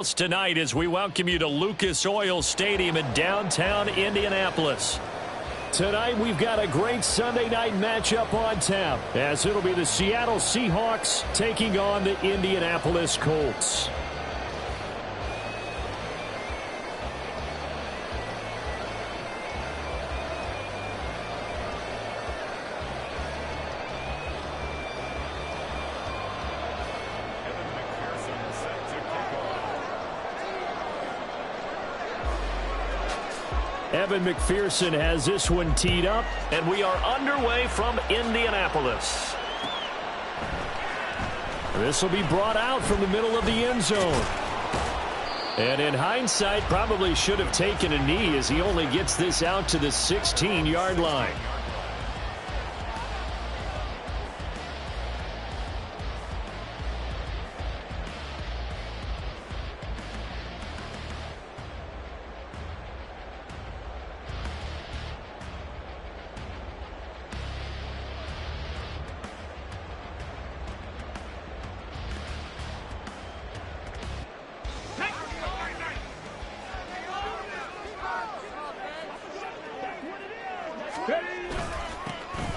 Tonight as we welcome you to Lucas Oil Stadium in downtown Indianapolis. Tonight we've got a great Sunday night matchup on tap as it'll be the Seattle Seahawks taking on the Indianapolis Colts. Evan McPherson has this one teed up, and we are underway from Indianapolis. This will be brought out from the middle of the end zone. And in hindsight, probably should have taken a knee as he only gets this out to the 16-yard line.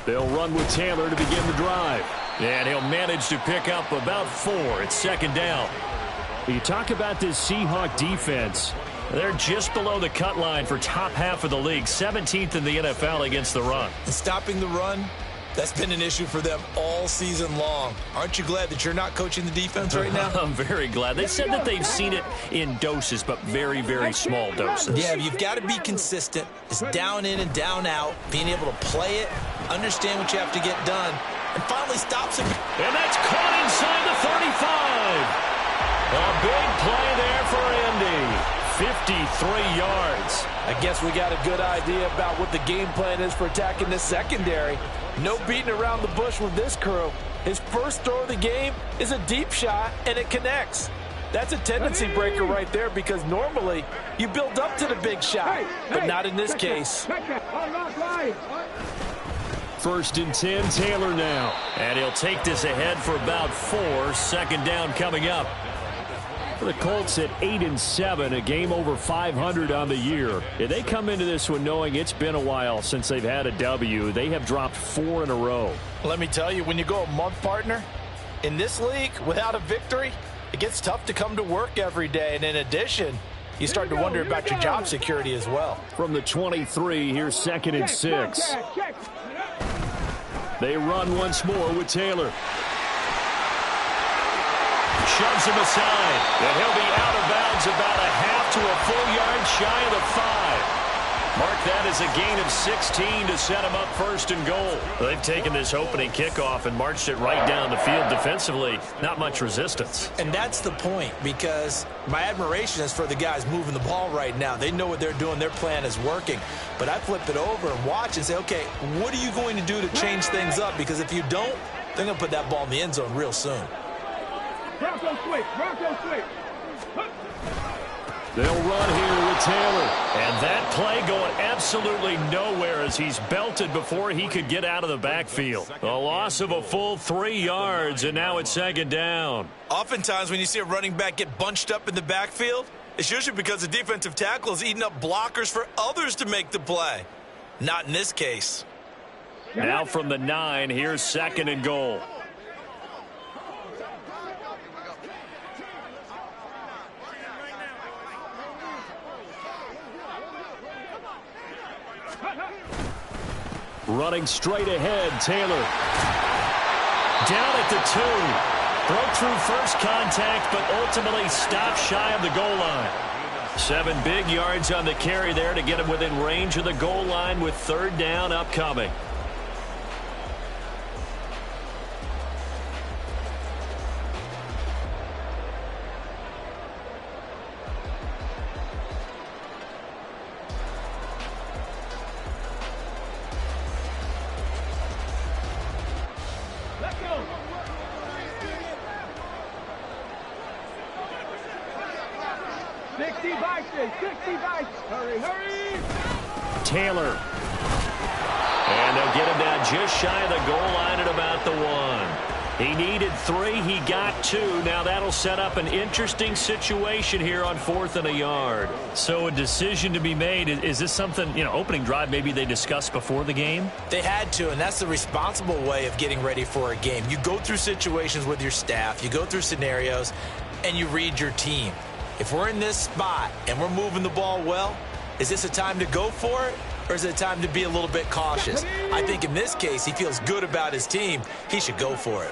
They'll run with Taylor to begin the drive. And he'll manage to pick up about 4. It's second down. You talk about this Seahawk defense. They're just below the cut line for top half of the league. 17th in the NFL against the run. Stopping the run, that's been an issue for them all season long. Aren't you glad that you're not coaching the defense right now? I'm very glad. They said that they've seen it in doses, but very, very small doses. Yeah, you've got to be consistent. It's down in and down out, being able to play it, understand what you have to get done, and finally stops it. And that's caught inside the 35. A big play there for Indy. 53 yards. I guess we got a good idea about what the game plan is for attacking this secondary. No beating around the bush with this crew. His first throw of the game is a deep shot, and it connects. That's a tendency breaker right there because normally you build up to the big shot, but not in this case. First and 10, Taylor now. And he'll take this ahead for about 4. Second down coming up. For the Colts at 8-7, a game over 500 on the year. And they come into this one knowing it's been a while since they've had a W. They have dropped 4 in a row. Let me tell you, when you go a month, partner, in this league without a victory, it gets tough to come to work every day. And in addition, you start to wonder about your job security as well. From the 23, here's second and 6. They run once more with Taylor. Shoves him aside, and he'll be out of bounds about a half to a full yard shy of the 5. Mark that as a gain of 16 to set him up first and goal. They've taken this opening kickoff and marched it right down the field defensively. Not much resistance. And that's the point, because my admiration is for the guys moving the ball right now. They know what they're doing. Their plan is working. But I flip it over and watch and say, okay, what are you going to do to change things up? Because if you don't, they're going to put that ball in the end zone real soon. They'll run here with Taylor. And that play going absolutely nowhere as he's belted before he could get out of the backfield. A loss of a full 3 yards, and now it's second down. Oftentimes when you see a running back get bunched up in the backfield, it's usually because the defensive tackle is eating up blockers for others to make the play. Not in this case. Now from the 9, here's second and goal. Running straight ahead, Taylor. Down at the 2. Broke through first contact, but ultimately stopped shy of the goal line. 7 big yards on the carry there to get him within range of the goal line with third down upcoming. Taylor. And they'll get him down just shy of the goal line at about the 1. He needed 3. He got 2. Now that'll set up an interesting situation here on 4th and a yard. So a decision to be made. Is this something, opening drive maybe they discussed before the game? They had to, and that's the responsible way of getting ready for a game. You go through situations with your staff. You go through scenarios, and you read your team. If we're in this spot and we're moving the ball well, is this a time to go for it? Or is it a time to be a little bit cautious? I think in this case, he feels good about his team. He should go for it.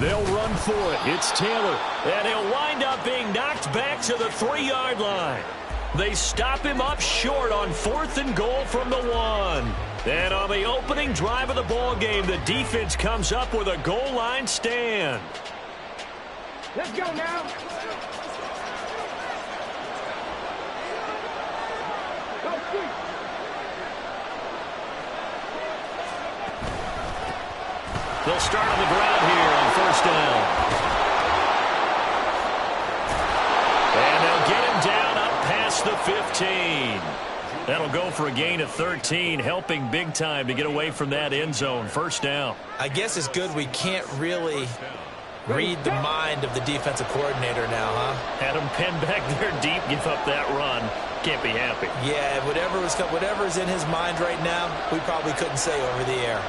They'll run for it. It's Taylor. And he'll wind up being knocked back to the 3-yard line. They stop him up short on 4th and goal from the 1. And on the opening drive of the ball game, the defense comes up with a goal line stand. Let's go now. They'll start on the ground here on 1st down. And they'll get him down up past the 15. That'll go for a gain of 13, helping big time to get away from that end zone. 1st down. I guess it's good we can't really read the mind of the defensive coordinator now, huh? Had him pinned back there deep, give up that run. Can't be happy. Yeah, whatever's in his mind right now, we probably couldn't say over the air.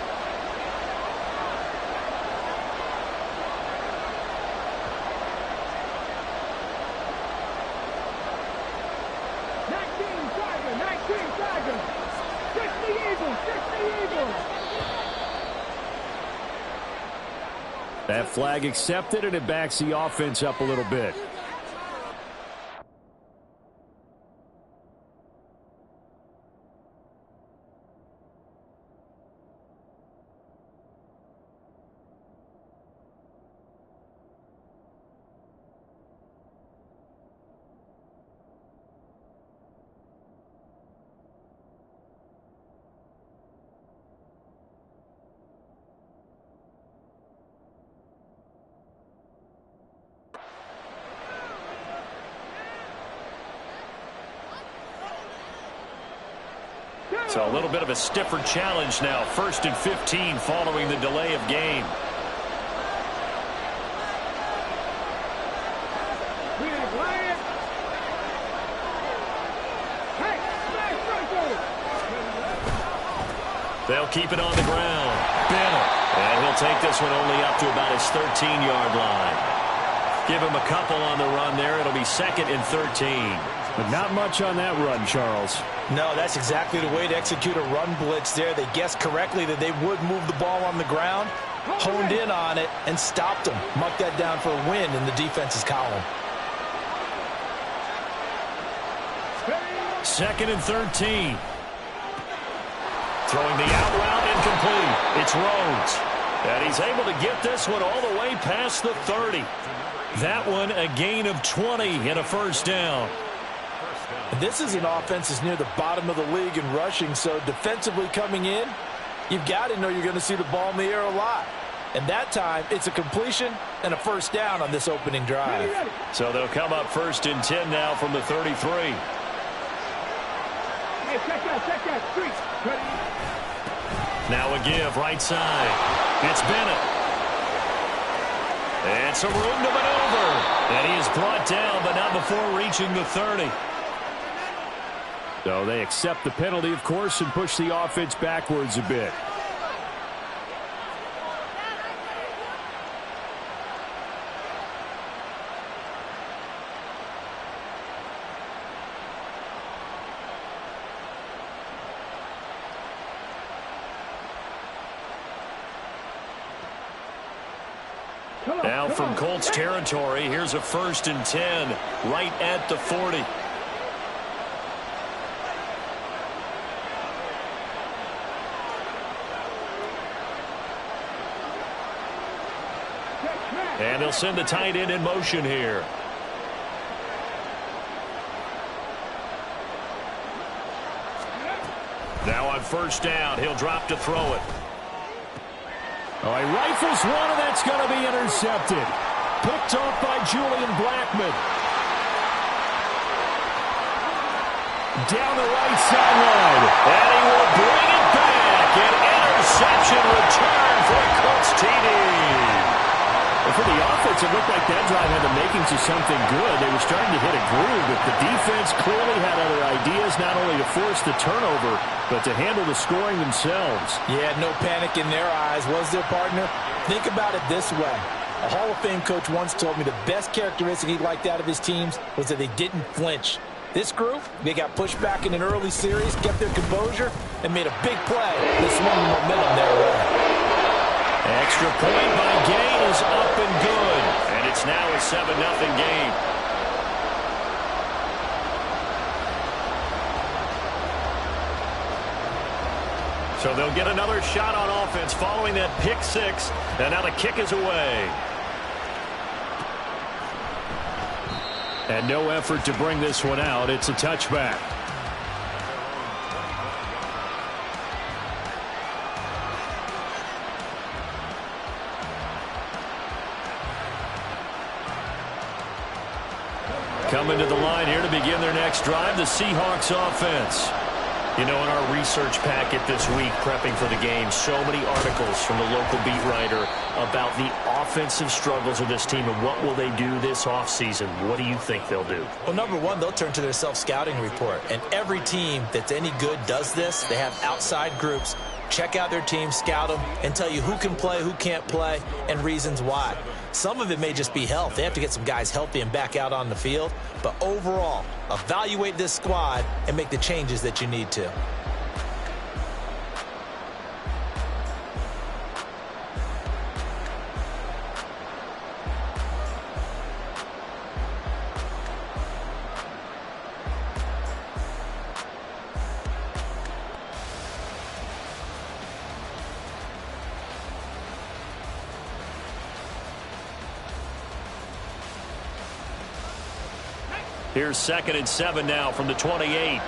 That flag accepted, and it backs the offense up a little bit. So a little bit of a stiffer challenge now. 1st and 15 following the delay of game. They'll keep it on the ground. Bennett. And he'll take this one only up to about his 13-yard line. Give him a couple on the run there. It'll be 2nd and 13. But not much on that run, Charles. No, that's exactly the way to execute a run blitz there. They guessed correctly that they would move the ball on the ground, honed in on it, and stopped them. Mucked that down for a win in the defense's column. 2nd and 13. Throwing the out route incomplete. It's Rhodes. And he's able to get this one all the way past the 30. That one a gain of 20 and a 1st down. This is an offense that's near the bottom of the league in rushing, so defensively coming in, you've got to know you're going to see the ball in the air a lot. And that time, it's a completion and a 1st down on this opening drive. So they'll come up 1st and 10 now from the 33. Hey, check that, street. Now a give, right side. It's Bennett. And some room to maneuver. And he is brought down, but not before reaching the 30. So they accept the penalty, of course, and push the offense backwards a bit. Now from Colts territory, here's a 1st and 10 right at the 40. And he'll send the tight end in motion here. Now on 1st down, he'll drop to throw it. Oh, he rifles one, and that's going to be intercepted. picked off by Julian Blackmon. Down the right sideline. And he will bring it back. An interception return for a Colts TD. Well, for the offense, it looked like that drive had the makings of something good. They were starting to hit a groove, but the defense clearly had other ideas, not only to force the turnover, but to handle the scoring themselves. Yeah, no panic in their eyes, was there, partner? Think about it this way. A Hall of Fame coach once told me the best characteristic he liked out of his teams was that they didn't flinch. This group, they got pushed back in an early series, kept their composure, and made a big play that swung the momentum their way. Extra point by Gay is up and good. And it's now a 7-0 game. So they'll get another shot on offense following that pick six. And now the kick is away. And no effort to bring this one out. It's a touchback. Coming to the line here to begin their next drive, the Seahawks offense. You know, in our research packet this week, prepping for the game, so many articles from the local beat writer about the offensive struggles of this team and what will they do this offseason. What do you think they'll do? Well, number one, they'll turn to their self-scouting report. And every team that's any good does this. They have outside groups. Check out their team, scout them, and tell you who can play, who can't play, and reasons why. Some of it may just be health. They have to get some guys healthy and back out on the field. But overall, evaluate this squad and make the changes that you need to. Here's 2nd and 7 now from the 28.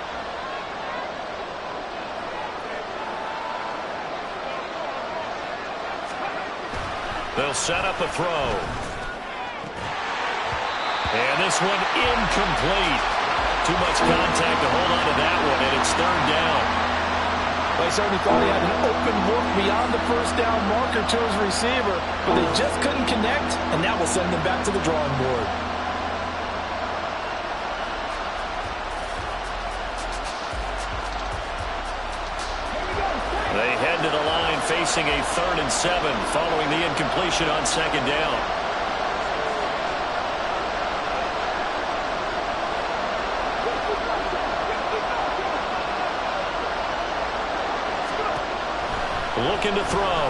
They'll set up a throw. And this one incomplete. Too much contact to hold on to that one, and it's 3rd down. Well, he certainly thought he had an open look beyond the first down marker to his receiver, but they just couldn't connect, and that will send them back to the drawing board. They head to the line facing a 3rd and 7 following the incompletion on 2nd down. Looking to throw.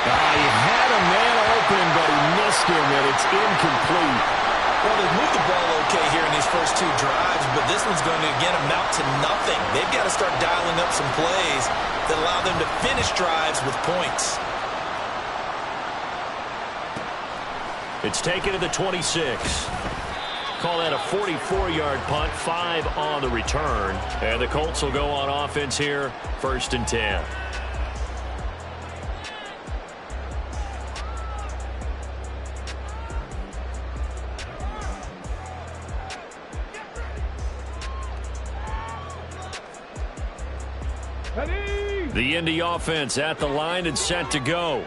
He had a man open, but he missed him, and it's incomplete. Well, they've moved the ball okay here in these first 2 drives, but this one's going to, again, amount to nothing. They've got to start dialing up some plays that allow them to finish drives with points. It's taken to the 26. Call that a 44-yard punt, 5 on the return. And the Colts will go on offense here, 1st and 10. The Indy offense at the line and set to go.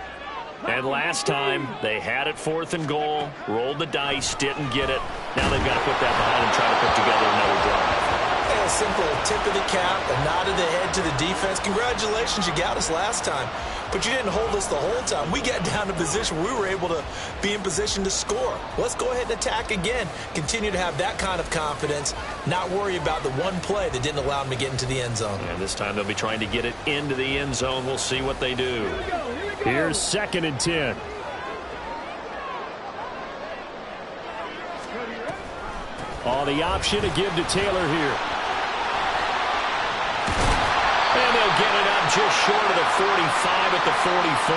And last time, they had it 4th and goal, rolled the dice, didn't get it. Now they've got to put that behind and try to put together another drive. A simple tip of the cap, a nod of the head to the defense. Congratulations, you got us last time. But you didn't hold us the whole time. We got down to position where we were able to be in position to score. Let's go ahead and attack again. Continue to have that kind of confidence, not worry about the one play that didn't allow them to get into the end zone. And this time they'll be trying to get it into the end zone. We'll see what they do. Here's 2nd and 10. Oh, the option to give to Taylor here. And they'll get it up just short of the 45 at the 44.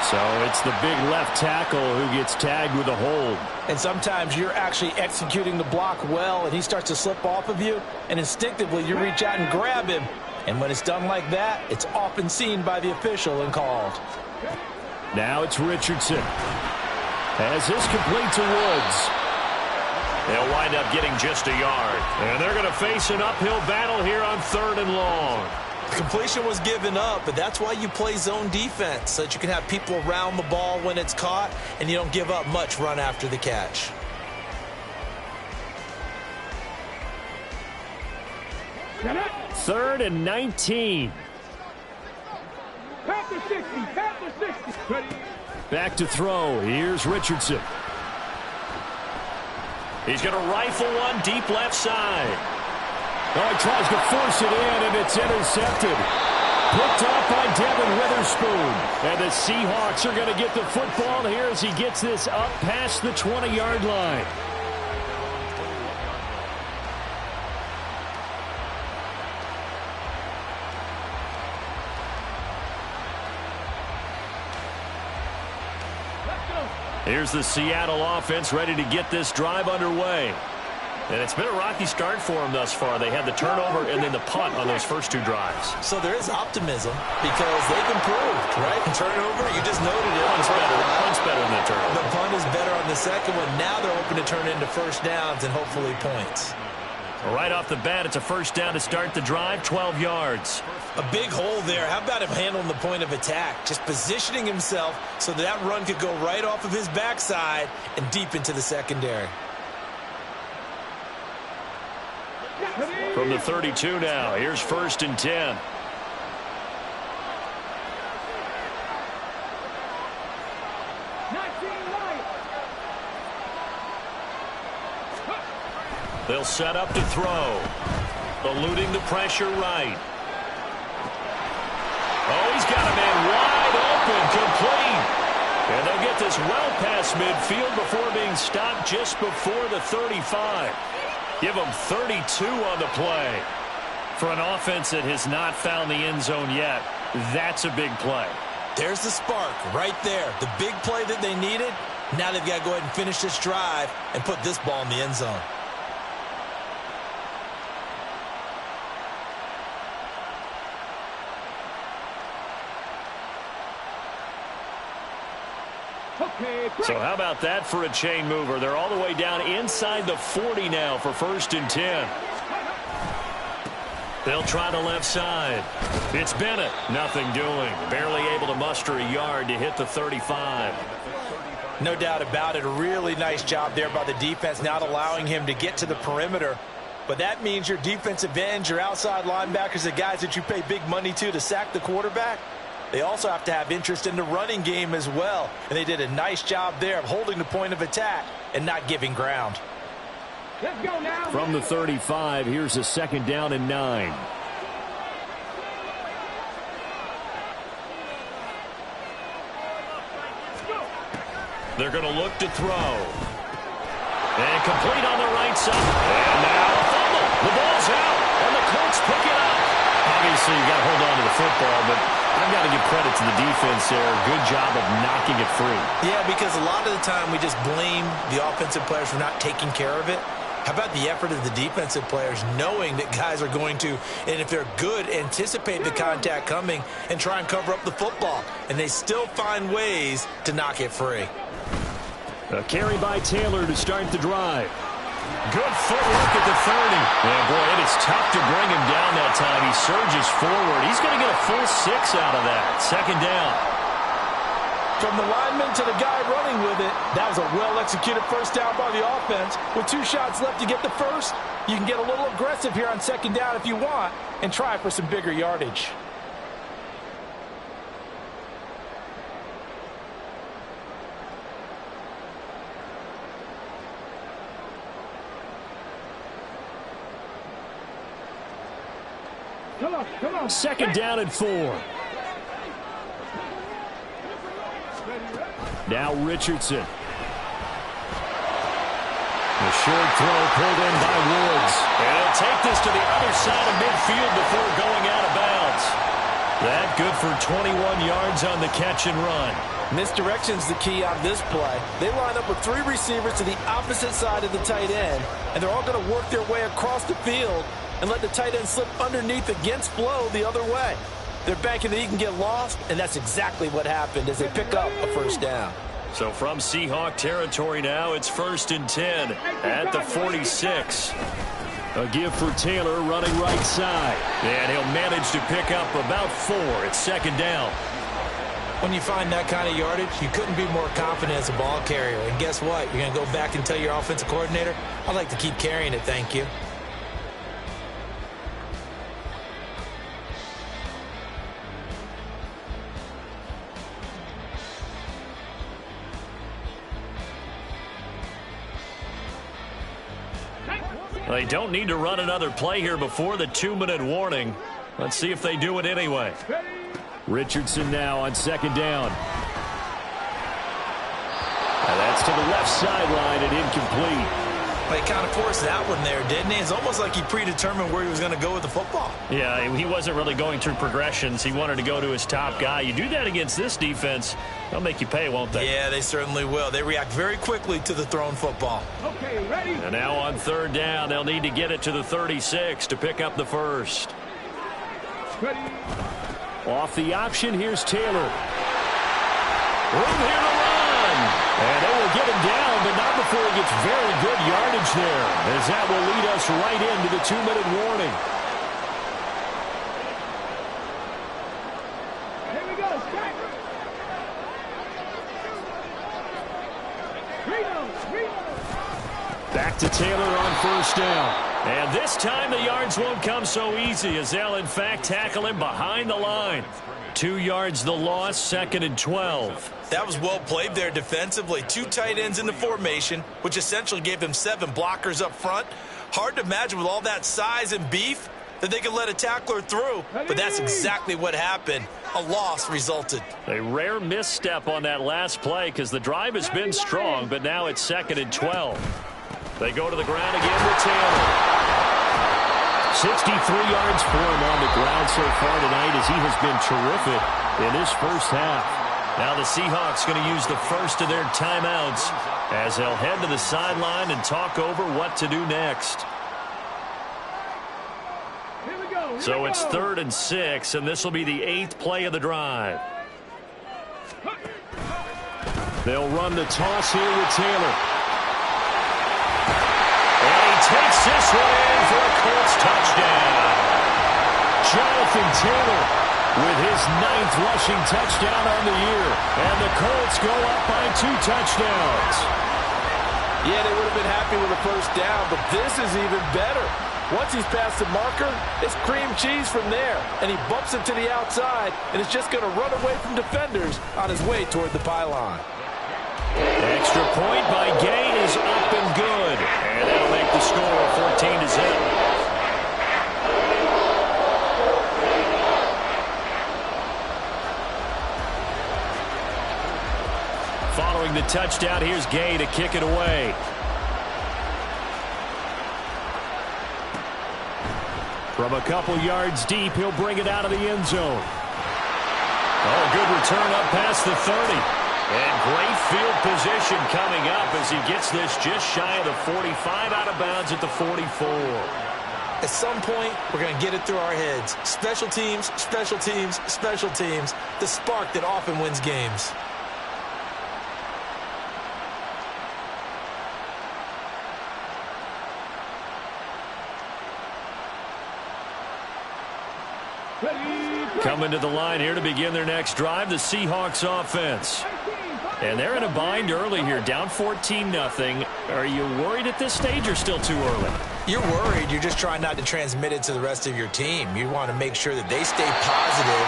So it's the big left tackle who gets tagged with a hold. And sometimes you're actually executing the block well, and he starts to slip off of you, and instinctively you reach out and grab him. And when it's done like that, it's often seen by the official and called. Now it's Richardson. As this complete to Woods. They'll wind up getting just a yard. And they're going to face an uphill battle here on 3rd and long. Completion was given up, but that's why you play zone defense, so that you can have people around the ball when it's caught, and you don't give up much run after the catch. Third and 19. Back to 60. Back to 60. Back to throw. Here's Richardson. He's going to rifle one deep left side. Oh, he tries to force it in, and it's intercepted. Picked off by Devin Witherspoon. And the Seahawks are going to get the football here as he gets this up past the 20-yard line. Here's the Seattle offense ready to get this drive underway. And it's been a rocky start for them thus far. They had the turnover and then the punt on those first 2 drives. So there is optimism because they've improved, right? Turnover, you just noted it. Punt's better than the turnover. The punt is better on the second one. Now they're hoping to turn it into first downs and hopefully points. Right off the bat, it's a first down to start the drive, 12 yards. A big hole there. How about him handling the point of attack? Just positioning himself so that run could go right off of his backside and deep into the secondary. From the 32 now, here's 1st and 10. They'll set up to throw. Eluding the pressure right. Oh, he's got a man wide open, complete. And they'll get this well past midfield before being stopped just before the 35. Give them 32 on the play. For an offense that has not found the end zone yet, that's a big play. There's the spark right there. The big play that they needed. Now they've got to go ahead and finish this drive and put this ball in the end zone. So how about that for a chain mover? They're all the way down inside the 40 now for 1st and 10. They'll try the left side. It's Bennett. Nothing doing. Barely able to muster a yard to hit the 35. No doubt about it. A really nice job there by the defense, not allowing him to get to the perimeter. But that means your defensive ends, your outside linebackers, the guys that you pay big money to sack the quarterback, they also have to have interest in the running game as well. And they did a nice job there of holding the point of attack and not giving ground. Let's go now. From the 35, here's a 2nd down and 9. They're going to look to throw. And complete on the right side. And now a fumble. The ball's out. And the Colts pick it up. Obviously, you got to hold on to the football, but I've got to give credit to the defense there. Good job of knocking it free. Yeah, because a lot of the time we just blame the offensive players for not taking care of it. How about the effort of the defensive players knowing that guys are going to, and if they're good, anticipate the contact coming and try and cover up the football. And they still find ways to knock it free. A carry by Taylor to start the drive. Good footwork at the 30. And boy, it is tough to bring him down that time. He surges forward. He's going to get a full 6 out of that. 2nd down. From the lineman to the guy running with it, that was a well-executed first down by the offense. With 2 shots left to get the first, you can get a little aggressive here on 2nd down if you want and try for some bigger yardage. Come on. 2nd down and 4. Now Richardson. The short throw pulled in by Woods. And he'll take this to the other side of midfield before going out of bounds. That good for 21 yards on the catch and run. Misdirection's the key on this play. They line up with 3 receivers to the opposite side of the tight end, and they're all going to work their way across the field and let the tight end slip underneath against flow the other way. They're banking that he can get lost, and that's exactly what happened as they pick up a first down. So from Seahawk territory now, it's 1st and 10 at the 46. A give for Taylor running right side. And he'll manage to pick up about 4. It's 2nd down. When you find that kind of yardage, you couldn't be more confident as a ball carrier. And guess what? You're going to go back and tell your offensive coordinator, I'd like to keep carrying it, thank you. They don't need to run another play here before the 2-minute warning. Let's see if they do it anyway. Richardson now on 2nd down. And that's to the left sideline and incomplete. Well, he kind of forced that one there, didn't he? It's almost like he predetermined where he was going to go with the football. Yeah, he wasn't really going through progressions. He wanted to go to his top guy. You do that against this defense, they'll make you pay, won't they? Yeah, they certainly will. They react very quickly to the thrown football. Okay, ready? And now on 3rd down, they'll need to get it to the 36 to pick up the first. Ready? Off the option, here's Taylor. Room here to run. And they will get him down, but not before he gets very good yardage there, as that will lead us right into the 2-minute warning. Here we go, strike. Back to Taylor on 1st down. And this time the yards won't come so easy, as they'll in fact tackle him behind the line. 2 yards the loss, 2nd and 12. That was well played there defensively. 2 tight ends in the formation, which essentially gave him 7 blockers up front. Hard to imagine with all that size and beef that they could let a tackler through, but that's exactly what happened. A loss resulted. A rare misstep on that last play because the drive has been strong, but now it's 2nd and 12. They go to the ground again with Taylor. 63 yards for him on the ground so far tonight, as he has been terrific in his first half. Now the Seahawks going to use the first of their timeouts as they'll head to the sideline and talk over what to do next. So it's 3rd and 6, and this will be the 8th play of the drive. They'll run the toss here with Taylor. And he takes this one in for a Colts touchdown. Jonathan Taylor with his 9th rushing touchdown on the year. And the Colts go up by 2 touchdowns. Yeah, they would have been happy with a first down, but this is even better. Once he's past the marker, it's cream cheese from there. And he bumps it to the outside, and it's just going to run away from defenders on his way toward the pylon. Extra point by Gay is up and good. And that'll make the score 14-0. Following the touchdown, here's Gay to kick it away. From a couple yards deep, he'll bring it out of the end zone. Oh, good return up past the 30. And great field position coming up as he gets this just shy of the 45, out of bounds at the 44. At some point, we're going to get it through our heads. Special teams, special teams, special teams. The spark that often wins games. Coming to the line here to begin their next drive, the Seahawks offense. And they're in a bind early here, down 14-0. Are you worried at this stage or still too early? You're worried. You're just trying not to transmit it to the rest of your team. You want to make sure that they stay positive.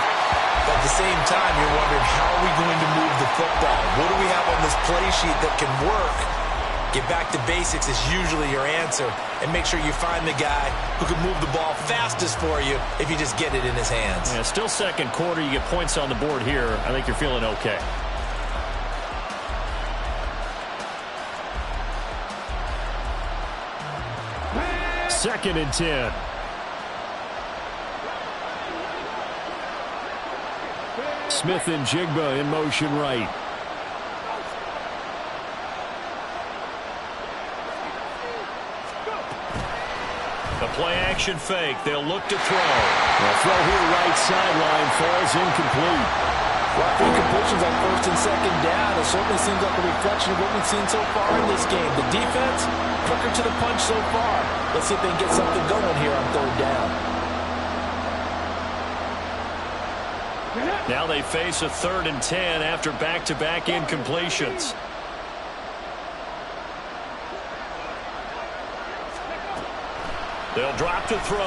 But at the same time, you're wondering, how are we going to move the football? What do we have on this play sheet that can work? Get back to basics is usually your answer. And make sure you find the guy who can move the ball fastest for you if you just get it in his hands. Yeah, still second quarter. You get points on the board here. I think you're feeling okay. Second and 10. Smith and Jigba in motion right. The play-action fake. They'll look to throw. The throw here right sideline falls incomplete. Well, 3 completions on first and second down. It certainly seems like a reflection of what we've seen so far in this game. The defense, quicker to the punch so far. Let's see if they can get something going here on third down. Now they face a 3rd and 10 after back-to-back incompletions. They'll drop to throw.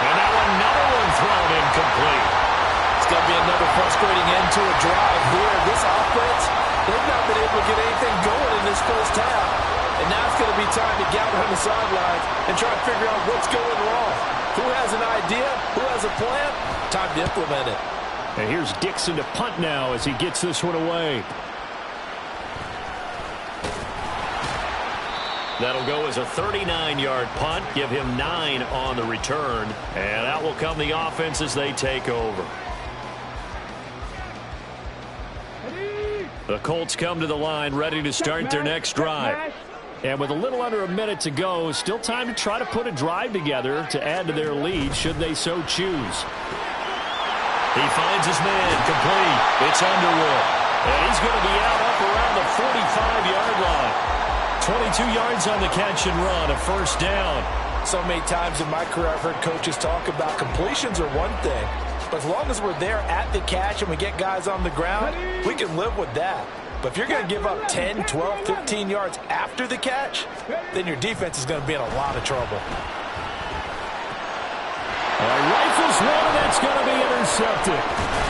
And now another one thrown incomplete. It's going to be another frustrating end to a drive here. This offense, they've not been able to get anything going in this first half. And now it's going to be time to gather on the sidelines and try to figure out what's going wrong. Who has an idea? Who has a plan? Time to implement it. And here's Dixon to punt now as he gets this one away. That'll go as a 39-yard punt. Give him 9 on the return. And out will come the offense as they take over. The Colts come to the line ready to start their next drive. And with a little under a minute to go, still time to try to put a drive together to add to their lead should they so choose. He finds his man complete. It's Underwood. And he's going to be out up around the 45-yard line. 22 yards on the catch and run, a first down. So many times in my career I've heard coaches talk about completions are one thing, but as long as we're there at the catch and we get guys on the ground, we can live with that. But if you're going to give up 10, 12, 15 yards after the catch, then your defense is going to be in a lot of trouble. Rifles one, and that's going to be intercepted.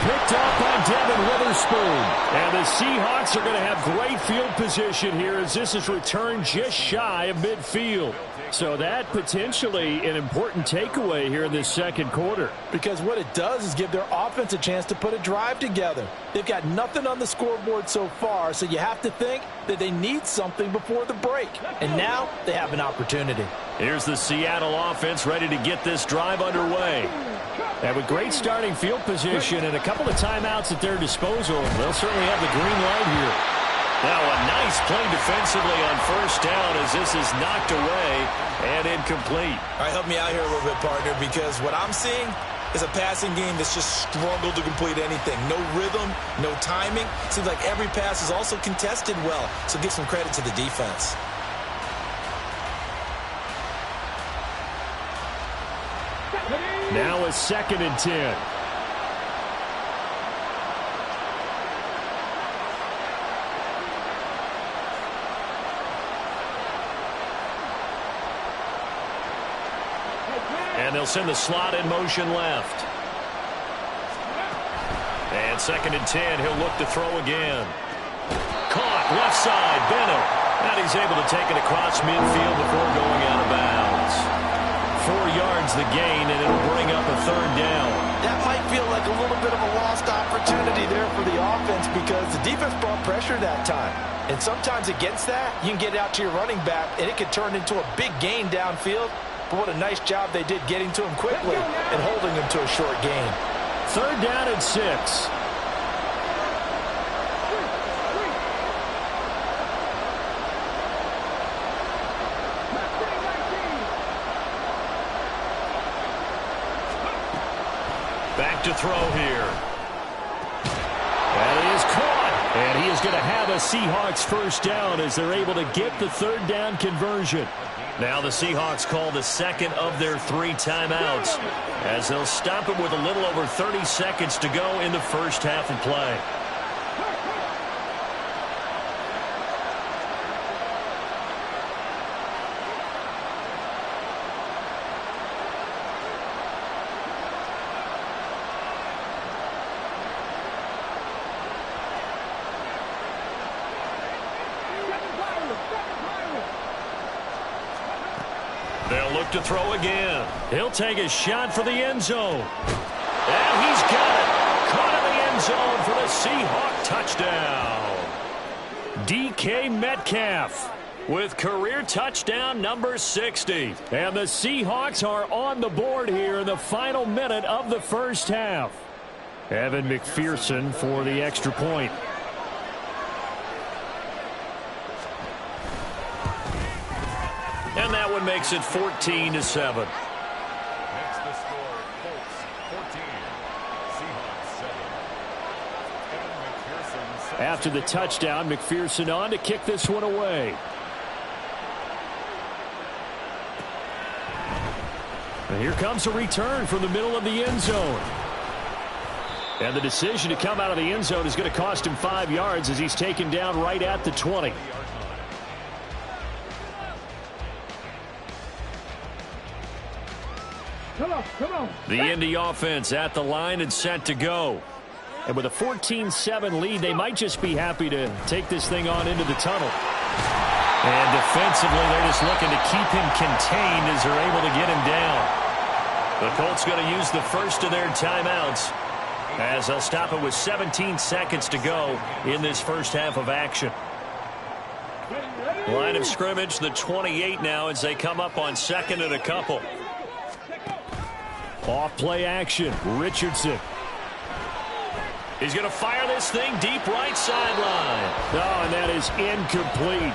Picked up by Devin Witherspoon. And the Seahawks are going to have great field position here as this is returned just shy of midfield. So that potentially an important takeaway here in this second quarter. Because what it does is give their offense a chance to put a drive together. They've got nothing on the scoreboard so far, so you have to think that they need something before the break. And now they have an opportunity. Here's the Seattle offense ready to get this drive underway. And with great starting field position and a couple of timeouts at their disposal, they'll certainly have the green light here. Now a nice play defensively on first down as this is knocked away and incomplete. All right, help me out here a little bit, partner, because what I'm seeing is a passing game that's just struggled to complete anything. No rhythm, no timing. Seems like every pass is also contested well, so give some credit to the defense. Now a 2nd and 10. And they'll send the slot in motion left. And 2nd and 10, he'll look to throw again. Caught, left side, Benham. And he's able to take it across midfield before going out of bounds. 4 yards the gain, and it'll bring up a 3rd down. That might feel like a little bit of a lost opportunity there for the offense because the defense brought pressure that time. And sometimes against that, you can get out to your running back, and it could turn into a big gain downfield. But what a nice job they did getting to him quickly and holding him to a short gain. 3rd down and 6. Back to throw here. And it is caught. And he is going to have a Seahawks first down as they're able to get the 3rd down conversion. Now the Seahawks call the second of their 3 timeouts as they'll stop it with a little over 30 seconds to go in the first half of play. They'll look to throw again. He'll take a shot for the end zone. And he's got it. Caught in the end zone for the Seahawk touchdown. DK Metcalf with career touchdown number 60. And the Seahawks are on the board here in the final minute of the first half. Evan McPherson for the extra point. And that one makes it 14-7. Next the score, Colts 14, Seahawks 7. After the touchdown, McPherson on to kick this one away. And here comes a return from the middle of the end zone. And the decision to come out of the end zone is going to cost him 5 yards as he's taken down right at the 20. Come on. The Indy offense at the line and set to go. And with a 14-7 lead, they might just be happy to take this thing on into the tunnel. And defensively, they're just looking to keep him contained as they're able to get him down. The Colts going to use the first of their timeouts as they'll stop it with 17 seconds to go in this first half of action. Line of scrimmage, the 28 now as they come up on second and a couple. Off play action, Richardson. He's going to fire this thing deep right sideline. Oh, and that is incomplete.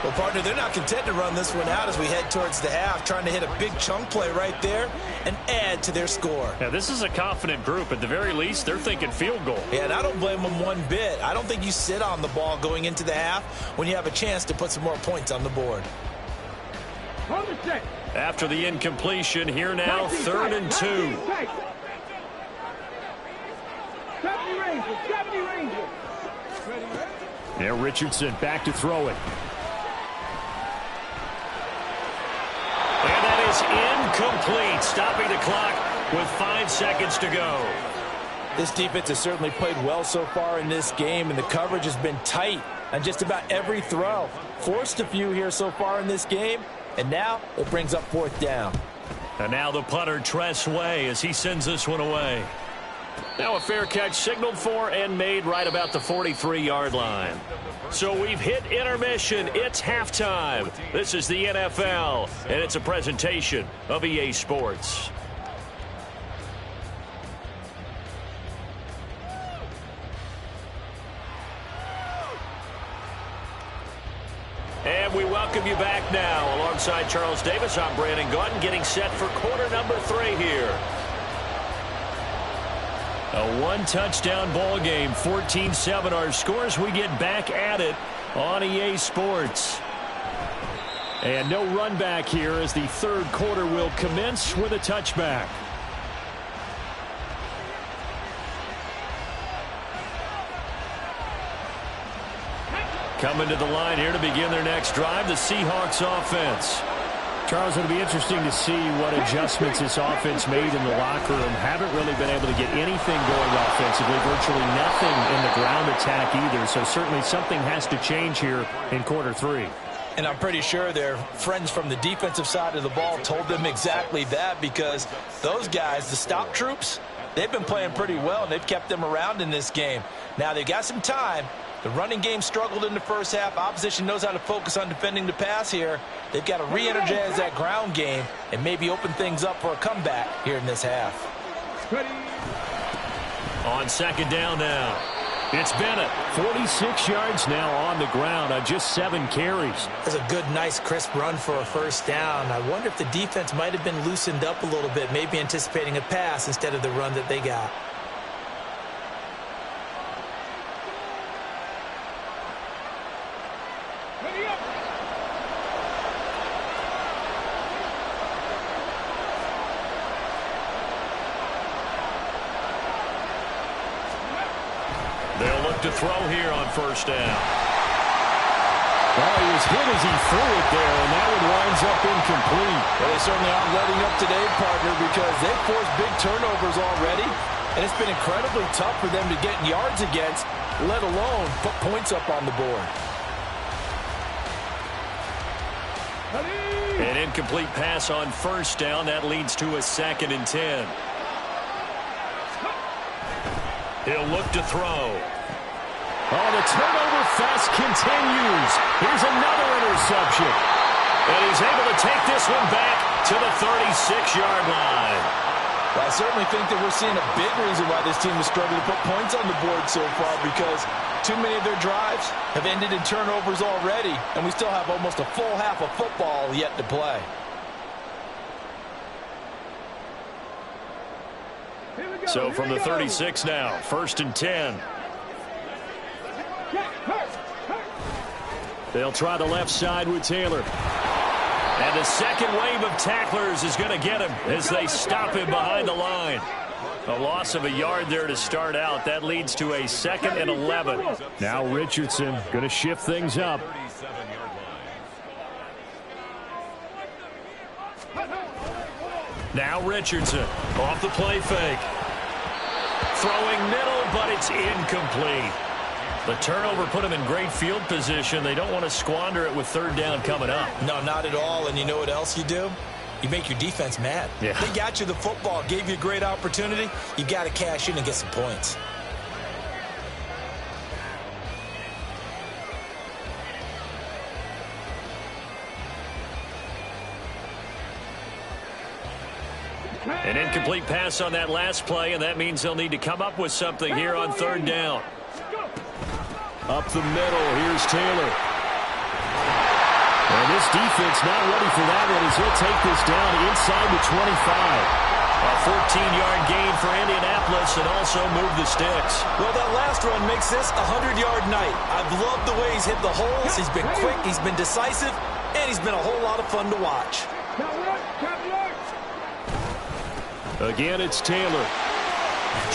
Well, partner, they're not content to run this one out as we head towards the half, trying to hit a big chunk play right there and add to their score. Yeah, this is a confident group. At the very least, they're thinking field goal. Yeah, and I don't blame them one bit. I don't think you sit on the ball going into the half when you have a chance to put some more points on the board. On the set. After the incompletion, here now, 3rd and 2. 70 Rangers. Ready? Yeah, Richardson back to throw it. And that is incomplete, stopping the clock with 5 seconds to go. This defense has certainly played well so far in this game, and the coverage has been tight on just about every throw. Forced a few here so far in this game, and now it brings up 4th down. And now the punter, Tress Way, as he sends this one away. Now a fair catch signaled for and made right about the 43-yard line. So we've hit intermission. It's halftime. This is the NFL, and it's a presentation of EA Sports. And we welcome you back now. Alongside Charles Davis, I'm Brandon Gaudin, getting set for quarter number 3 here. A one-touchdown ball game, 14-7 our scores. We get back at it on EA Sports. And no run back here as the 3rd quarter will commence with a touchback. Coming to the line here to begin their next drive, the Seahawks offense. Charles, it'll be interesting to see what adjustments this offense made in the locker room. Haven't really been able to get anything going offensively, virtually nothing in the ground attack either. So certainly something has to change here in quarter 3. And I'm pretty sure their friends from the defensive side of the ball told them exactly that, because those guys, the stop troops, they've been playing pretty well, and they've kept them around in this game. Now they've got some time. The running game struggled in the first half. Opposition knows how to focus on defending the pass here. They've got to re-energize that ground game and maybe open things up for a comeback here in this half. Ready? On second down now, it's Bennett. 46 yards now on the ground on just 7 carries. That's a good, nice, crisp run for a first down. I wonder if the defense might have been loosened up a little bit, maybe anticipating a pass instead of the run that they got. They'll look to throw here on first down. Well, he was hit as he threw it there, and that one winds up incomplete. Well, they certainly aren't letting up today, partner, because they've forced big turnovers already, and it's been incredibly tough for them to get yards against, let alone put points up on the board. An incomplete pass on first down. That leads to a 2nd and 10. He'll look to throw. Oh, the turnover fest continues. Here's another interception. And he's able to take this one back to the 36-yard line. Well, I certainly think that we're seeing a big reason why this team has struggled to put points on the board so far, because too many of their drives have ended in turnovers already, and we still have almost a full half of football yet to play. So from the 36 now, 1st and 10. They'll try the left side with Taylor. And the second wave of tacklers is going to get him as they stop him behind the line. A loss of a yard there to start out. That leads to a 2nd and 11. Now Richardson going to shift things up. Now Richardson off the play fake. Throwing middle, but it's incomplete. The turnover put them in great field position. They don't want to squander it with 3rd down coming up. No, not at all. And you know what else you do? You make your defense mad. Yeah. They got you the football, gave you a great opportunity. You got to cash in and get some points. An incomplete pass on that last play, and that means they'll need to come up with something here on 3rd down. Up the middle, here's Taylor. And this defense not ready for that one as he'll take this down inside the 25. A 14-yard gain for Indianapolis and also move the sticks. Well, that last run makes this a 100-yard night. I've loved the way he's hit the holes. He's been quick, he's been decisive, and he's been a whole lot of fun to watch. Again, it's Taylor.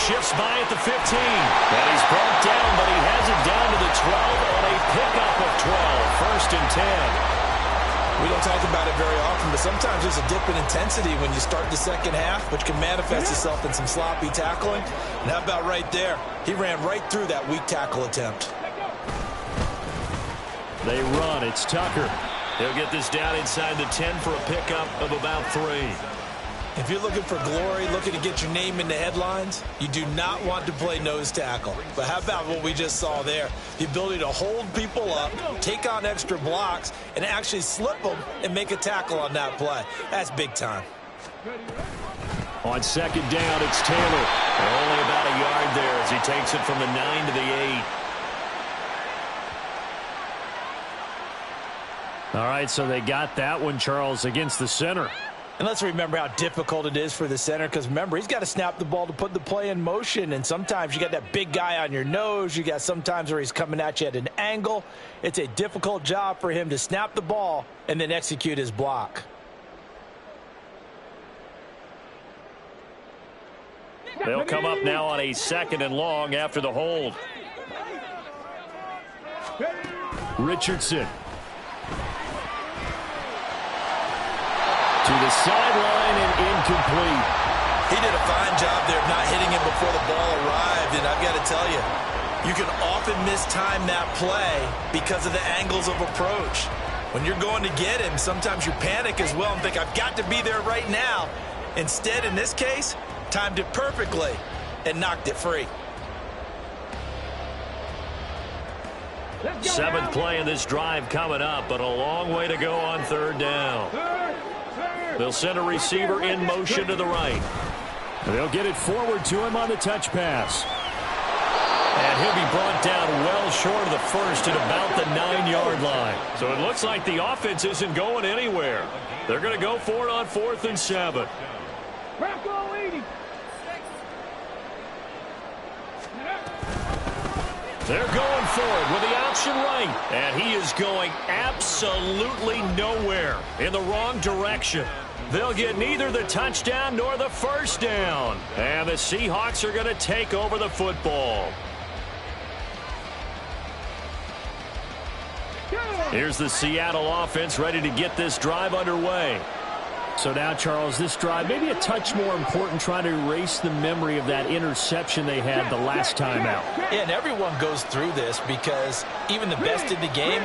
Shifts by at the 15. And he's brought down, but he has it down to the 12 on a pickup of 12. 1st and 10. We don't talk about it very often, but sometimes there's a dip in intensity when you start the second half, which can manifest itself in some sloppy tackling. And how about right there? He ran right through that weak tackle attempt. They run. It's Tucker. He'll get this down inside the 10 for a pickup of about 3. If you're looking for glory, looking to get your name in the headlines, you do not want to play nose tackle. But how about what we just saw there? The ability to hold people up, take on extra blocks, and actually slip them and make a tackle on that play. That's big time. On 2nd down, it's Taylor. Only about a yard there as he takes it from the 9 to the 8. All right, so they got that one, Charles, against the center. And let's remember how difficult it is for the center, because remember, he's got to snap the ball to put the play in motion, and sometimes you got that big guy on your nose. You got sometimes where he's coming at you at an angle. It's a difficult job for him to snap the ball and then execute his block. They'll come up now on a 2nd and long after the hold. Richardson. To the sideline and incomplete. He did a fine job there of not hitting him before the ball arrived, and I've got to tell you, you can often mistime that play because of the angles of approach. When you're going to get him, sometimes you panic as well and think, I've got to be there right now. Instead, in this case, timed it perfectly and knocked it free. 7th play in this drive coming up, but a long way to go on 3rd down. They'll send a receiver in motion to the right. They'll get it forward to him on the touch pass. And he'll be brought down well short of the 1st at about the 9-yard line. So it looks like the offense isn't going anywhere. They're going to go for it on 4th and 7. They're going for it with the option right. And he is going absolutely nowhere in the wrong direction. They'll get neither the touchdown nor the 1st down. And the Seahawks are going to take over the football. Here's the Seattle offense ready to get this drive underway. So now, Charles, this drive maybe a touch more important, trying to erase the memory of that interception they had the last time out. Yeah, and everyone goes through this because even the best in the game,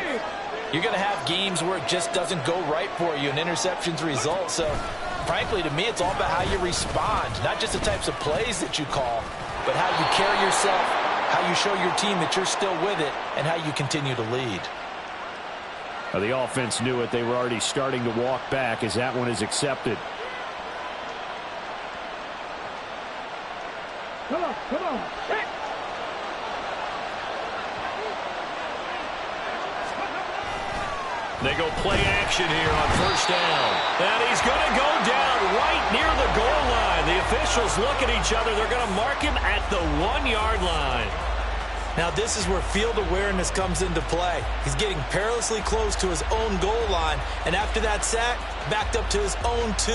you're going to have games where it just doesn't go right for you and interceptions result. So, frankly, to me, it's all about how you respond, not just the types of plays that you call, but how you carry yourself, how you show your team that you're still with it, and how you continue to lead. The offense knew it. They were already starting to walk back as that one is accepted. on. Hit. They go play action here on first down. And he's going to go down right near the goal line. The officials look at each other. They're going to mark him at the 1-yard line. Now this is where field awareness comes into play. He's getting perilously close to his own goal line, and after that sack, backed up to his own 2.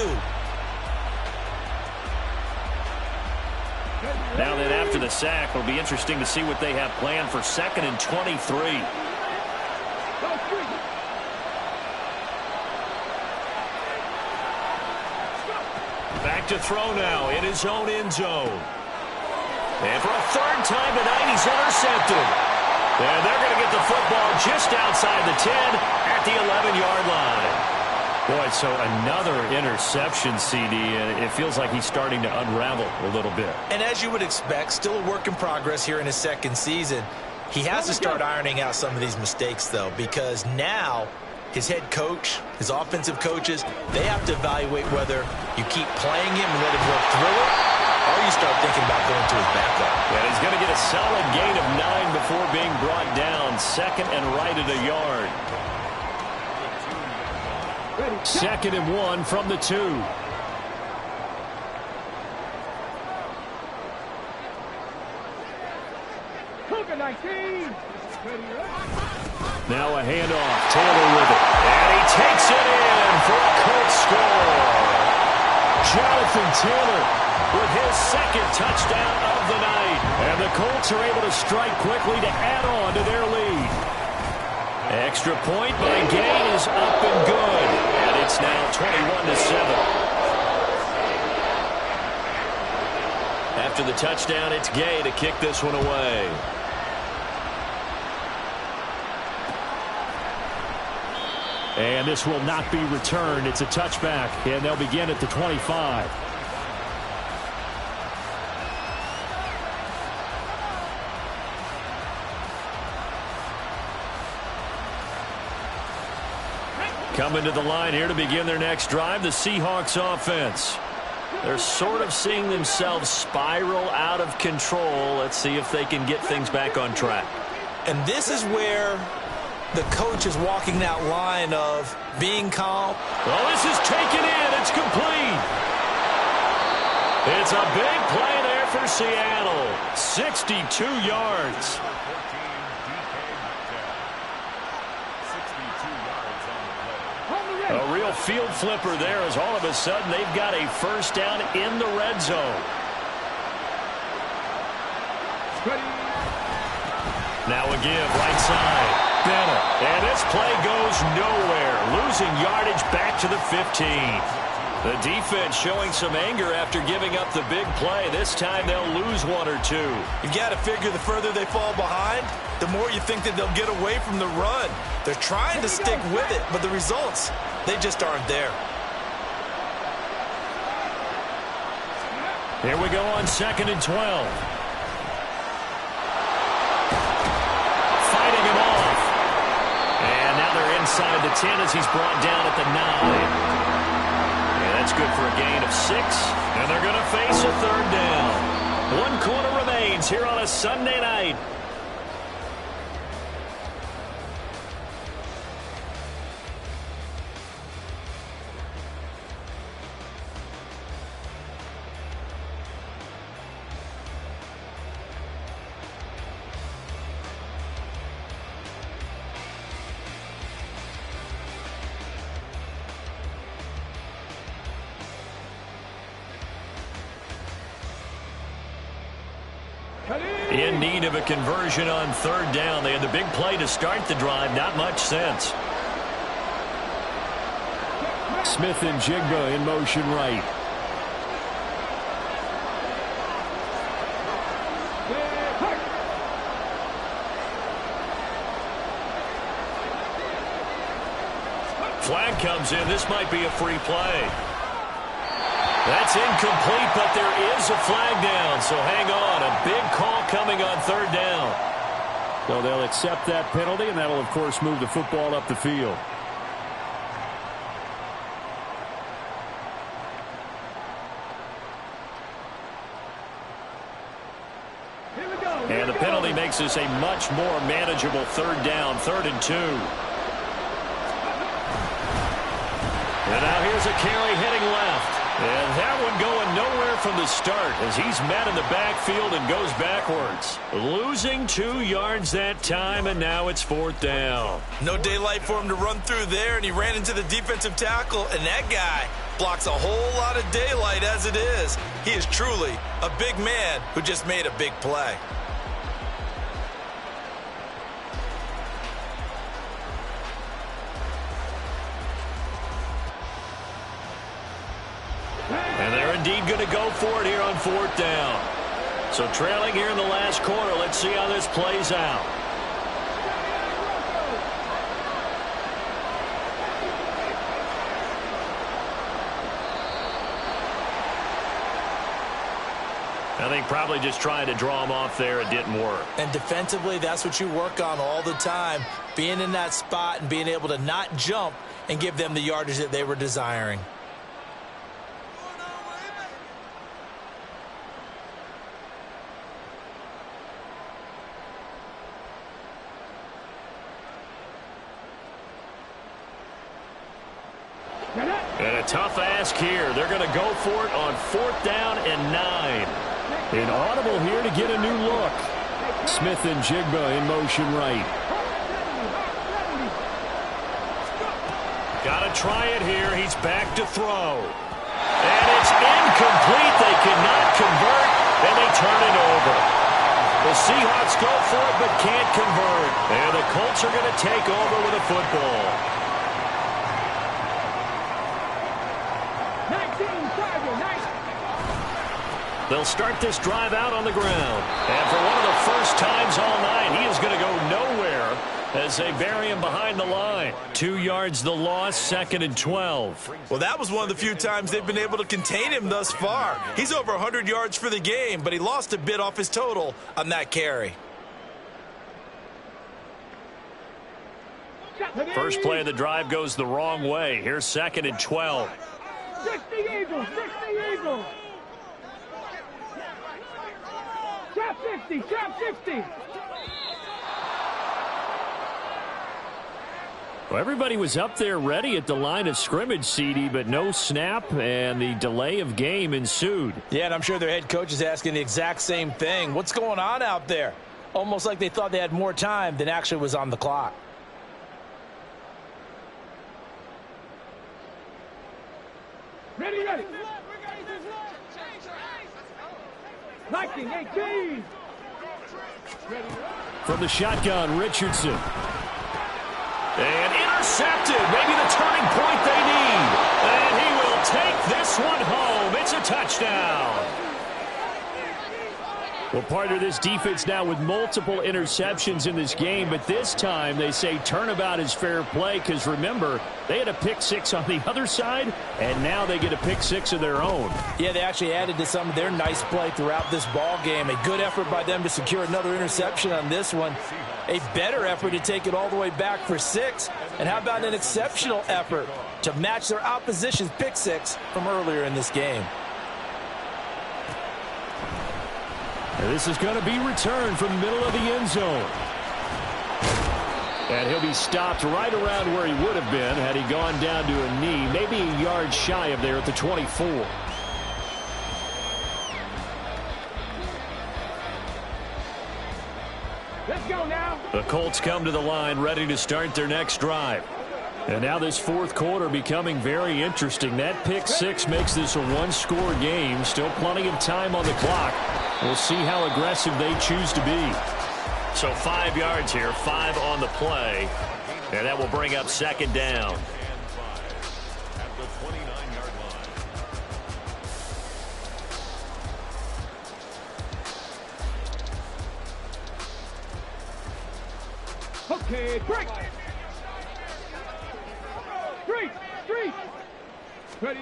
Now that after the sack, it'll be interesting to see what they have planned for 2nd and 23. Back to throw now in his own end zone. And for a 3rd time tonight, he's intercepted. And they're going to get the football just outside the 10 at the 11-yard line. Boy, so another interception, CD, and it feels like he's starting to unravel a little bit. And as you would expect, still a work in progress here in his 2nd season. He has to start ironing out some of these mistakes, though, because now his head coach, his offensive coaches, they have to evaluate whether you keep playing him and let him work through it, or you start thinking about going to his backup. And he's going to get a solid gain of 9 before being brought down. 2nd and right at a yard. 2nd and 1 from the 2. Now a handoff. Taylor with it. And he takes it in for a Colts score. Jonathan Taylor with his 2nd touchdown of the night. And the Colts are able to strike quickly to add on to their lead. Extra point by Gay is up and good. And it's now 21-7. After the touchdown, it's Gay to kick this one away. And this will not be returned. It's a touchback, and they'll begin at the 25. Coming to the line here to begin their next drive, the Seahawks offense. They're sort of seeing themselves spiral out of control. Let's see if they can get things back on track. And this is where the coach is walking that line of being calm. Well, this is taken in. It's complete. It's a big play there for Seattle. 62 yards. A real field flipper there as all of a sudden they've got a first down in the red zone. Now a give right side. Bennett. And this play goes nowhere. Losing yardage back to the 15. The defense showing some anger after giving up the big play. This time they'll lose 1 or 2. You've got to figure the further they fall behind, the more you think that they'll get away from the run. They're trying to stick with it, but the results, they just aren't there. Here we go on 2nd and 12. Fighting him off. And now they're inside the 10 as he's brought down at the 9. Yeah, that's good for a gain of 6. And they're going to face a 3rd down. 1 quarter remains here on a Sunday night. In need of a conversion on 3rd down. They had the big play to start the drive. Not much sense. Smith and Jigba in motion right. Flag comes in. This might be a free play. That's incomplete, but there is a flag down, so hang on. A big call coming on 3rd down. So they'll accept that penalty, and that'll, of course, move the football up the field. And the penalty makes this a much more manageable third down, 3rd and 2. And now here's a carry heading left. And that one going nowhere from the start as he's met in the backfield and goes backwards. Losing 2 yards that time, and now it's 4th down. No daylight for him to run through there, and he ran into the defensive tackle, and that guy blocks a whole lot of daylight as it is. He is truly a big man who just made a big play. And they're indeed going to go for it here on 4th down. So trailing here in the last quarter, let's see how this plays out. I think probably just trying to draw him off there, it didn't work. And defensively, that's what you work on all the time. Being in that spot and being able to not jump and give them the yardage that they were desiring. And a tough ask here. They're going to go for it on 4th down and 9. An audible here to get a new look. Smith and Jigba in motion right. Got to try it here. He's back to throw. And it's incomplete. They cannot convert, and they turn it over. The Seahawks go for it but can't convert. And the Colts are going to take over with a football. They'll start this drive out on the ground. And for one of the first times all night, he is going to go nowhere as they bury him behind the line. 2 yards the loss, 2nd and 12. Well, that was one of the few times they've been able to contain him thus far. He's over 100 yards for the game, but he lost a bit off his total on that carry. First play of the drive goes the wrong way. Here's 2nd and 12. 60 Eagles, 60 Eagles. Trap 50, trap 50. Well, everybody was up there ready at the line of scrimmage, CD, but no snap, and the delay of game ensued. Yeah, and I'm sure their head coach is asking the exact same thing. What's going on out there? Almost like they thought they had more time than actually was on the clock. Ready, ready. Liking 18. From the shotgun, Richardson. And intercepted. Maybe the turning point they need. And he will take this one home. It's a touchdown. Well, partner, this defense now with multiple interceptions in this game, but this time they say turnabout is fair play because, remember, they had a pick 6 on the other side, and now they get a pick 6 of their own. Yeah, they actually added to some of their nice play throughout this ball game. A good effort by them to secure another interception on this one. A better effort to take it all the way back for 6. And how about an exceptional effort to match their opposition's pick 6 from earlier in this game? And this is going to be returned from the middle of the end zone. And he'll be stopped right around where he would have been had he gone down to a knee, maybe a yard shy of there at the 24. Let's go now. The Colts come to the line ready to start their next drive. And now this fourth quarter becoming very interesting. That pick 6 makes this a one-score game. Still plenty of time on the clock. We'll see how aggressive they choose to be. So 5 yards here, 5 on the play. And that will bring up 2nd down. At the 29-yard line. Okay, break. Street, street. Ready.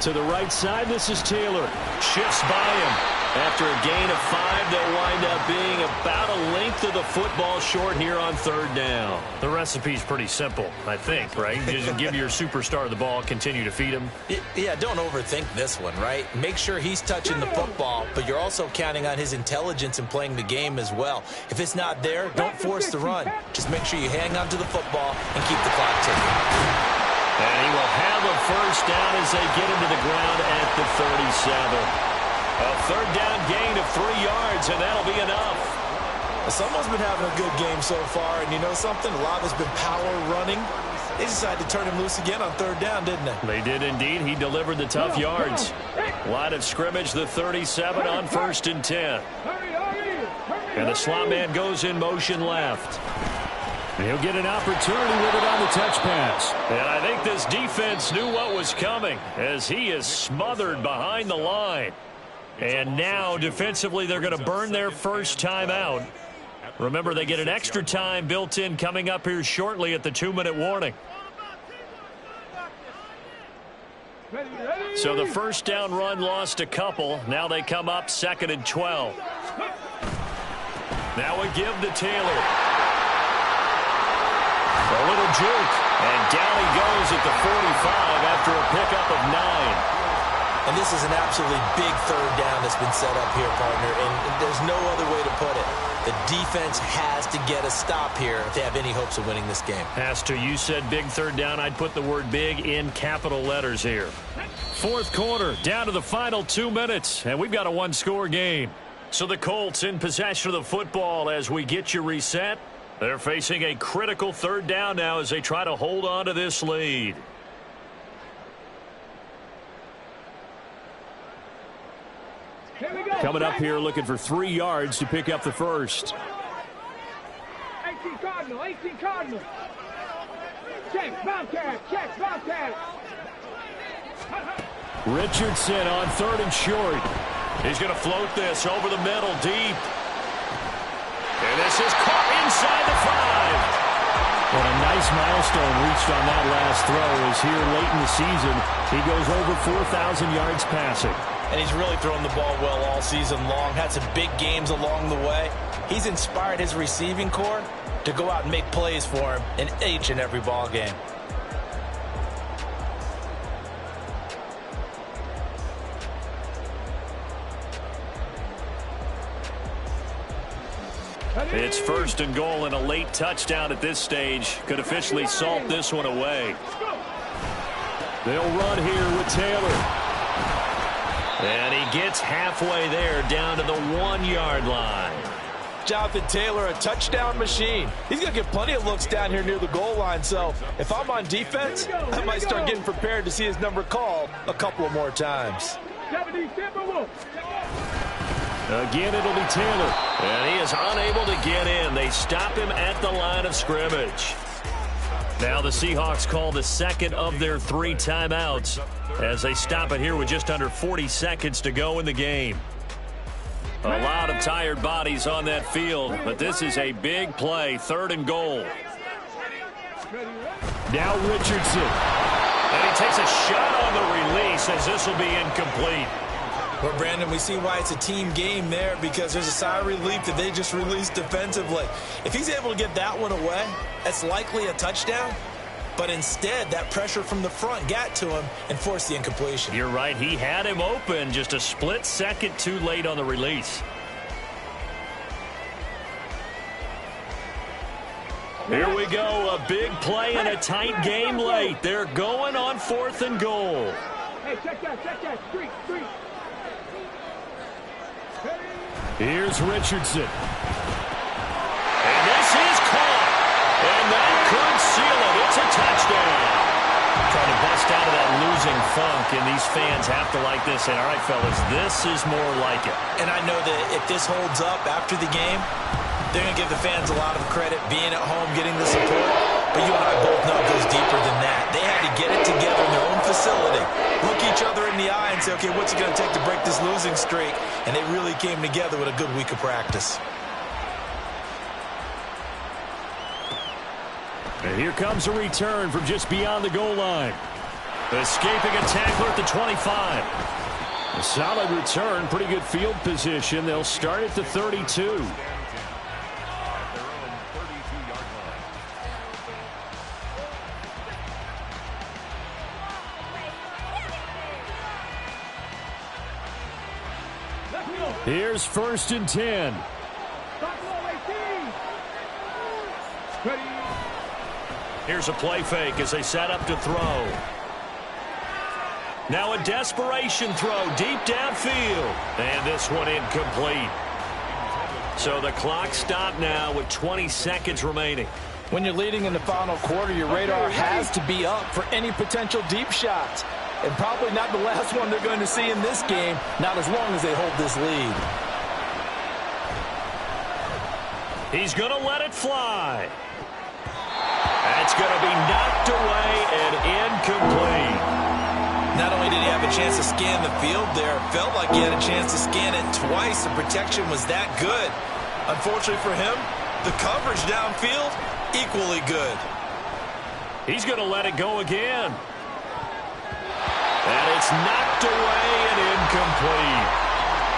To the right side, this is Taylor. Shifts by him. After a gain of 5, they'll wind up being about a length of the football short here on third down. The recipe's pretty simple, I think, right? You just give your superstar the ball, continue to feed him. Yeah, don't overthink this one, right? Make sure he's touching the football, but you're also counting on his intelligence in playing the game as well. If it's not there, don't force the run. Just make sure you hang on to the football and keep the clock ticking. And he will have a first down as they get into the ground at the 37. A third down gain of 3 yards, and that'll be enough. Someone's been having a good game so far, and you know something? A lot has been power running. They decided to turn him loose again on third down, didn't they? They did indeed. He delivered the tough yards. Line of scrimmage, the 37 on 1st and 10. And the slot man goes in motion left. He'll get an opportunity with it on the touch pass. And I think this defense knew what was coming as he is smothered behind the line. And now, defensively, they're going to burn their first time out. Remember, they get an extra time built in coming up here shortly at the 2-minute warning. So the first down run lost a couple. Now they come up 2nd and 12. Now we give to Taylor. A little juke. And down he goes at the 45 after a pickup of 9. And this is an absolutely big third down that's been set up here, partner, and there's no other way to put it. The defense has to get a stop here if they have any hopes of winning this game. Has to. You said big third down. I'd put the word big in capital letters here. 4th quarter, down to the final 2 minutes, and we've got a 1-score game. So the Colts in possession of the football as we get you reset. They're facing a critical third down now as they try to hold on to this lead. Coming up here looking for 3 yards to pick up the first. 18 Cardinal, 18 Cardinal. Check, Bobcat, check, Bobcat. Richardson on 3rd and short. He's going to float this over the middle deep. And this is caught inside the 5. And a nice milestone reached on that last throw as here late in the season he goes over 4,000 yards passing. And he's really thrown the ball well all season long. Had some big games along the way. He's inspired his receiving corps to go out and make plays for him in each and every ball game. It's 1st and goal and a late touchdown at this stage could officially salt this one away. They'll run here with Taylor. And he gets halfway there down to the 1-yard line. Jonathan Taylor, a touchdown machine. He's going to get plenty of looks down here near the goal line. So if I'm on defense, I might start getting prepared to see his number called a couple of more times. Again, it'll be Taylor. And he is unable to get in. They stop him at the line of scrimmage. Now the Seahawks call the 2nd of their 3 timeouts as they stop it here with just under 40 seconds to go in the game. A lot of tired bodies on that field, but this is a big play, 3rd and goal. Now Richardson. And he takes a shot on the release as this will be incomplete. Well, Brandon, we see why it's a team game there because there's a sigh of relief that they just released defensively. If he's able to get that one away, that's likely a touchdown. But instead, that pressure from the front got to him and forced the incompletion. You're right. He had him open, just a split second too late on the release. Here we go. A big play and a tight game late. They're going on 4th and goal. Hey, check that. Street. Here's Richardson. And this is caught. And that could seal it. It's a touchdown. Trying to bust out of that losing funk, and these fans have to like this. And all right, fellas, this is more like it. And I know that if this holds up after the game, they're going to give the fans a lot of credit being at home, getting the support. But you and I both know it goes deeper than that. They had to get it together in their own facility, look each other in the eye and say, okay, what's it going to take to break this losing streak? And they really came together with a good week of practice. And here comes a return from just beyond the goal line. Escaping a tackler at the 25. A solid return, pretty good field position. They'll start at the 32. Here's 1st and 10. Here's a play fake as they set up to throw. Now a desperation throw deep downfield. And this one incomplete. So the clock stopped now with 20 seconds remaining. When you're leading in the final quarter, your radar has to be up for any potential deep shots. And probably not the last one they're going to see in this game, not as long as they hold this lead. He's going to let it fly. That's going to be knocked away and incomplete. Not only did he have a chance to scan the field there, felt like he had a chance to scan it twice. The protection was that good. Unfortunately for him, the coverage downfield, equally good. He's going to let it go again. And it's knocked away and incomplete.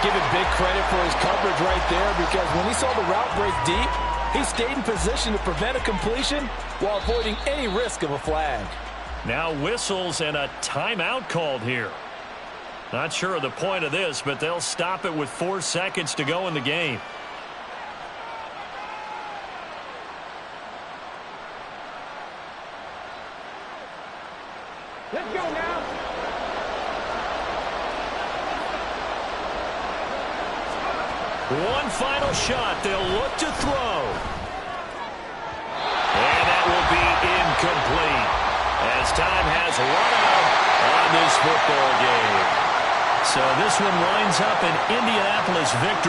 Give it big credit for his coverage right there, because when he saw the route break deep, he stayed in position to prevent a completion while avoiding any risk of a flag. Now whistles and a timeout called here. Not sure of the point of this, but they'll stop it with 4 seconds to go in the game. Let's go now. One final shot. They'll look to throw. And that will be incomplete as time has run out on this football game. So this one winds up an Indianapolis victory.